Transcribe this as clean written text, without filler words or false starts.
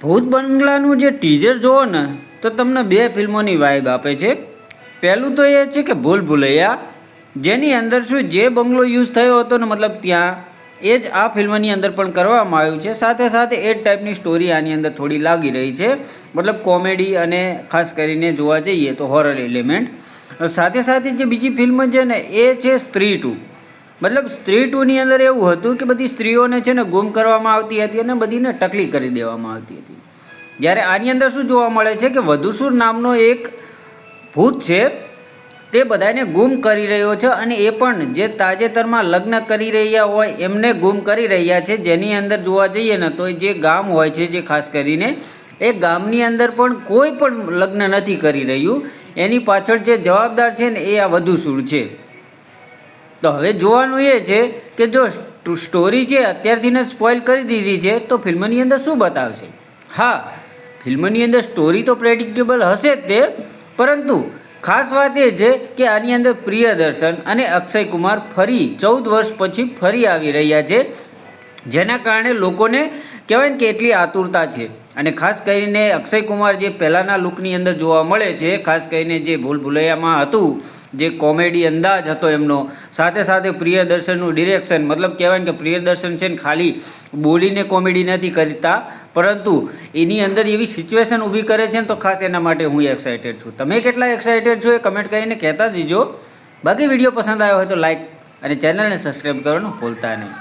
ભૂત બંગલાનું જે ટીઝર જુઓ ને તો તમને બે ફિલ્મોની વાઇબ આપે છે. પહેલું તો એ છે કે ભૂલ ભૂલૈયા, જેની અંદર શું જે બંગલો યુઝ થયો હતો ને મતલબ ત્યાં એ જ આ ફિલ્મની અંદર પણ કરવામાં આવ્યું છે. સાથે સાથે એ જ ટાઈપની સ્ટોરી આની અંદર થોડી લાગી રહી છે, મતલબ કોમેડી અને ખાસ કરીને જોવા જઈએ તો હોરર એલિમેન્ટ. સાથે સાથે જે બીજી ફિલ્મ છે ને એ છે સ્ત્રી 2. મતલબ સ્ત્રી 2ની અંદર એવું હતું કે બધી સ્ત્રીઓને છે ને ગુમ કરવામાં આવતી હતી અને બધીને ટકલી કરી દેવામાં આવતી હતી. જ્યારે આની અંદર શું જોવા મળે છે કે વધુસુર નામનો એક ભૂત છે, તે બધાને ગુમ કરી રહ્યો છે અને એ પણ જે તાજેતરમાં લગ્ન કરી રહ્યા હોય એમને ગુમ કરી રહ્યા છે. જેની અંદર જોવા જઈએ ને તો જે ગામ હોય છે, જે ખાસ કરીને એ ગામની અંદર પણ કોઈ પણ લગ્ન નથી કરી રહ્યું. એની પાછળ જે જવાબદાર છે ને એ આ વધુસુર છે. તો હવે જોવાનું એ છે કે જો સ્ટોરી છે અત્યારથી જ સ્પોઇલ કરી દીધી છે તો ફિલ્મની અંદર શું બતાવશે. હા, ફિલ્મની અંદર સ્ટોરી તો પ્રેડિક્ટેબલ હશે જ તે, પરંતુ ખાસ વાત એ છે કે આની અંદર પ્રિયદર્શન અને અક્ષય કુમાર ફરી 14 વર્ષ પછી ફરી આવી રહ્યા છે, જેના કારણે લોકોને કહેવાય ને કે એટલી આતુરતા છે. અને ખાસ કરીને અક્ષય કુમાર જે પહેલાંના લુકની અંદર જોવા મળે છે, ખાસ કરીને જે ભૂલ ભૂલૈયામાં હતું, જે કોમેડી અંદાજ હતો એમનો, સાથે સાથે પ્રિયદર્શનનું ડિરેક્શન, મતલબ કહેવાય ને કે પ્રિયદર્શન છે ને ખાલી બોલીને કોમેડી નથી કરતા, પરંતુ એની અંદર એવી સિચ્યુએશન ઊભી કરે છે ને, તો ખાસ એના માટે હું એક્સાઇટેડ છું. તમે કેટલા એક્સાઇટેડ છો એ કમેન્ટ કરીને કહેતા દીજો. બાકી વિડીયો પસંદ આવ્યો હોય તો લાઈક અને ચેનલને સબસ્ક્રાઈબ કરવાનું ભૂલતા નહીં.